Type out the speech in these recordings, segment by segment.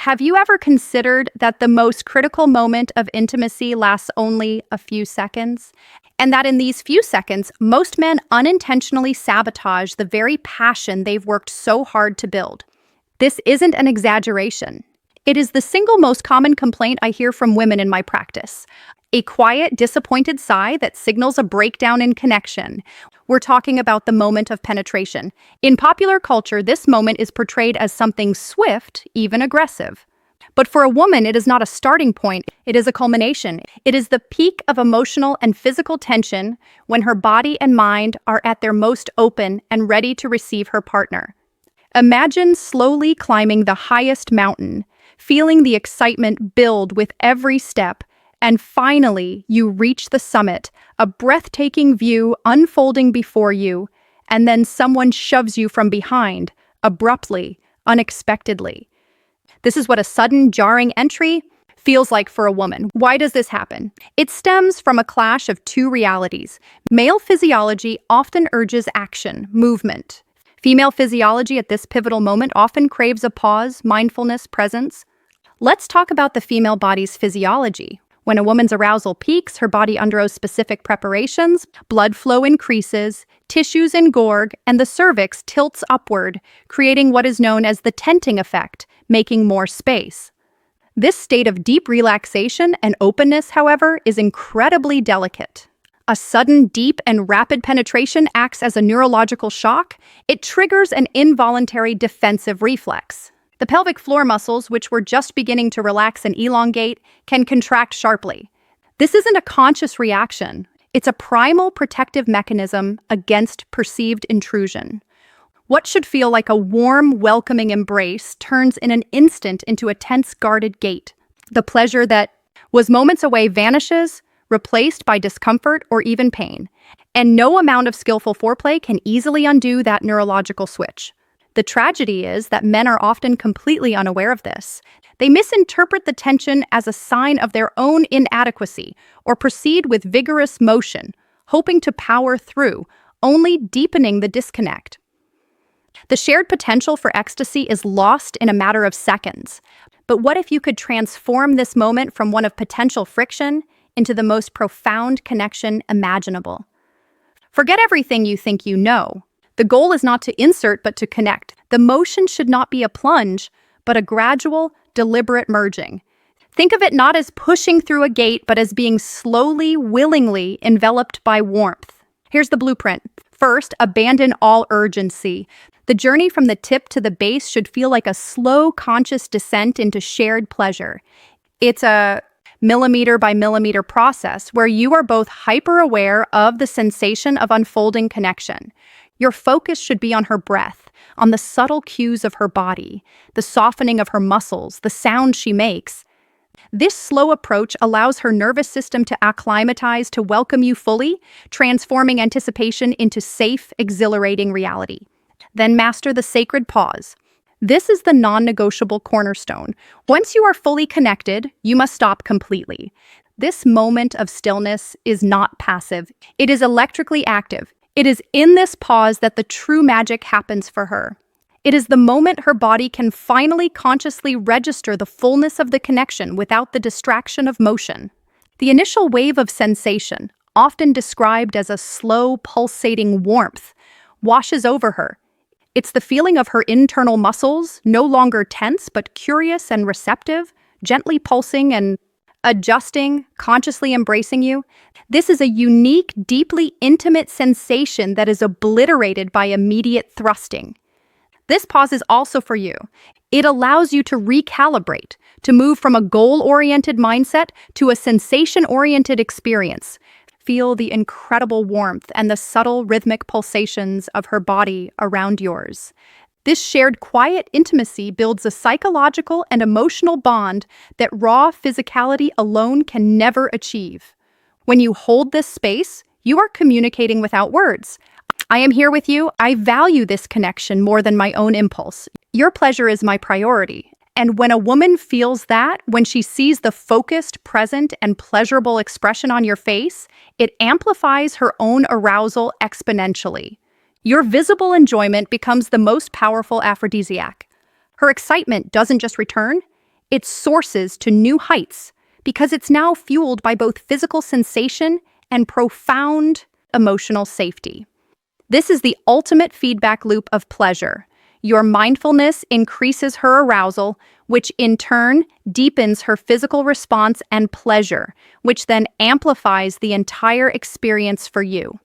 Have you ever considered that the most critical moment of intimacy lasts only a few seconds? And that in these few seconds, most men unintentionally sabotage the very passion they've worked so hard to build. This isn't an exaggeration. It is the single most common complaint I hear from women in my practice. A quiet, disappointed sigh that signals a breakdown in connection. We're talking about the moment of penetration. In popular culture, this moment is portrayed as something swift, even aggressive. But for a woman, it is not a starting point, it is a culmination. It is the peak of emotional and physical tension when her body and mind are at their most open and ready to receive her partner. Imagine slowly climbing the highest mountain, feeling the excitement build with every step, and finally, you reach the summit, a breathtaking view unfolding before you, and then someone shoves you from behind, abruptly, unexpectedly. This is what a sudden, jarring entry feels like for a woman. Why does this happen? It stems from a clash of two realities. Male physiology often urges action, movement. Female physiology at this pivotal moment often craves a pause, mindfulness, presence. Let's talk about the female body's physiology. When a woman's arousal peaks, her body undergoes specific preparations, blood flow increases, tissues engorge, and the cervix tilts upward, creating what is known as the tenting effect, making more space. This state of deep relaxation and openness, however, is incredibly delicate. A sudden, deep, and rapid penetration acts as a neurological shock. It triggers an involuntary defensive reflex. The pelvic floor muscles, which were just beginning to relax and elongate, can contract sharply. This isn't a conscious reaction. It's a primal protective mechanism against perceived intrusion. What should feel like a warm, welcoming embrace turns in an instant into a tense, guarded gate. The pleasure that was moments away vanishes, replaced by discomfort or even pain. And no amount of skillful foreplay can easily undo that neurological switch. The tragedy is that men are often completely unaware of this. They misinterpret the tension as a sign of their own inadequacy or proceed with vigorous motion, hoping to power through, only deepening the disconnect. The shared potential for ecstasy is lost in a matter of seconds. But what if you could transform this moment from one of potential friction into the most profound connection imaginable? Forget everything you think you know. The goal is not to insert, but to connect. The motion should not be a plunge, but a gradual, deliberate merging. Think of it not as pushing through a gate, but as being slowly, willingly enveloped by warmth. Here's the blueprint. First, abandon all urgency. The journey from the tip to the base should feel like a slow, conscious descent into shared pleasure. It's a millimeter by millimeter process where you are both hyper-aware of the sensation of unfolding connection. Your focus should be on her breath, on the subtle cues of her body, the softening of her muscles, the sound she makes. This slow approach allows her nervous system to acclimatize to welcome you fully, transforming anticipation into safe, exhilarating reality. Then master the sacred pause. This is the non-negotiable cornerstone. Once you are fully connected, you must stop completely. This moment of stillness is not passive. It is electrically active. It is in this pause that the true magic happens for her. It is the moment her body can finally consciously register the fullness of the connection without the distraction of motion. The initial wave of sensation, often described as a slow, pulsating warmth, washes over her. It's the feeling of her internal muscles, no longer tense but curious and receptive, gently pulsing and adjusting, consciously embracing you. This is a unique, deeply intimate sensation that is obliterated by immediate thrusting. This pause is also for you. It allows you to recalibrate, to move from a goal-oriented mindset to a sensation-oriented experience. Feel the incredible warmth and the subtle rhythmic pulsations of her body around yours. This shared quiet intimacy builds a psychological and emotional bond that raw physicality alone can never achieve. When you hold this space, you are communicating without words. I am here with you. I value this connection more than my own impulse. Your pleasure is my priority. And when a woman feels that, when she sees the focused, present, and pleasurable expression on your face, it amplifies her own arousal exponentially. Your visible enjoyment becomes the most powerful aphrodisiac. Her excitement doesn't just return, It sources to new heights because it's now fueled by both physical sensation and profound emotional safety. This is the ultimate feedback loop of pleasure. Your mindfulness increases her arousal, which in turn deepens her physical response and pleasure, which then amplifies the entire experience for you.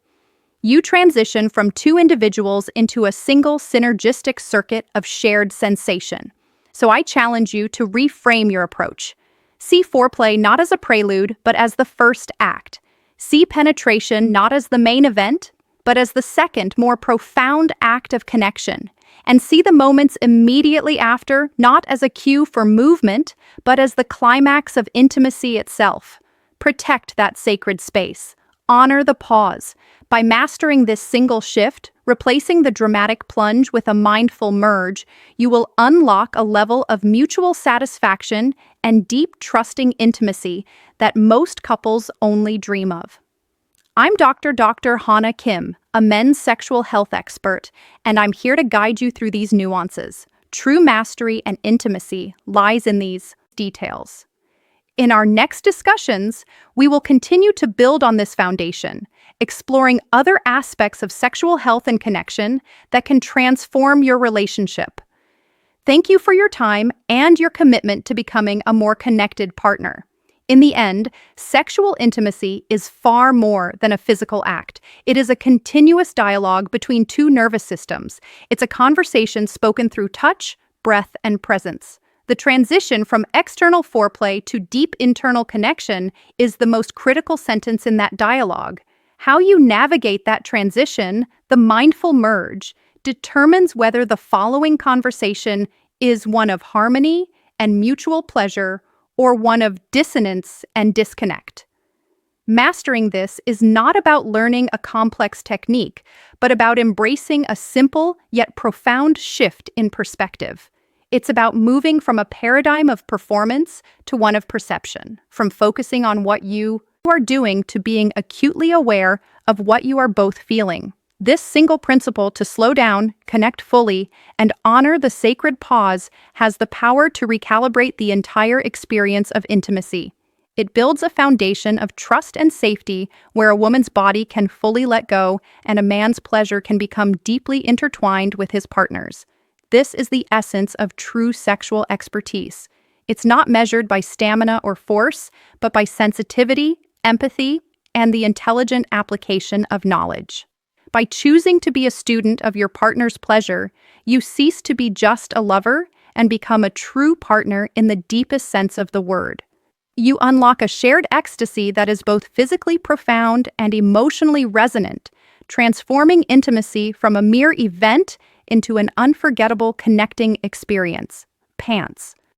You transition from two individuals into a single synergistic circuit of shared sensation. So I challenge you to reframe your approach. See foreplay not as a prelude, but as the first act. See penetration not as the main event, but as the second, more profound act of connection. And see the moments immediately after not as a cue for movement, but as the climax of intimacy itself. Protect that sacred space. Honor the pause. By mastering this single shift, replacing the dramatic plunge with a mindful merge, you will unlock a level of mutual satisfaction and deep, trusting intimacy that most couples only dream of. I'm Dr. Hana Kim, a men's sexual health expert, and I'm here to guide you through these nuances. True mastery and intimacy lies in these details. In our next discussions, we will continue to build on this foundation, exploring other aspects of sexual health and connection that can transform your relationship. Thank you for your time and your commitment to becoming a more connected partner. In the end, sexual intimacy is far more than a physical act. It is a continuous dialogue between two nervous systems. It's a conversation spoken through touch, breath, and presence. The transition from external foreplay to deep internal connection is the most critical sentence in that dialogue. How you navigate that transition, the mindful merge, determines whether the following conversation is one of harmony and mutual pleasure or one of dissonance and disconnect. Mastering this is not about learning a complex technique, but about embracing a simple yet profound shift in perspective. It's about moving from a paradigm of performance to one of perception, from focusing on what you are doing to being acutely aware of what you are both feeling. This single principle to slow down, connect fully, and honor the sacred pause has the power to recalibrate the entire experience of intimacy. It builds a foundation of trust and safety where a woman's body can fully let go and a man's pleasure can become deeply intertwined with his partner's. This is the essence of true sexual expertise. It's not measured by stamina or force, but by sensitivity, empathy, and the intelligent application of knowledge. By choosing to be a student of your partner's pleasure, you cease to be just a lover and become a true partner in the deepest sense of the word. You unlock a shared ecstasy that is both physically profound and emotionally resonant, transforming intimacy from a mere event into an unforgettable connecting experience. Pants.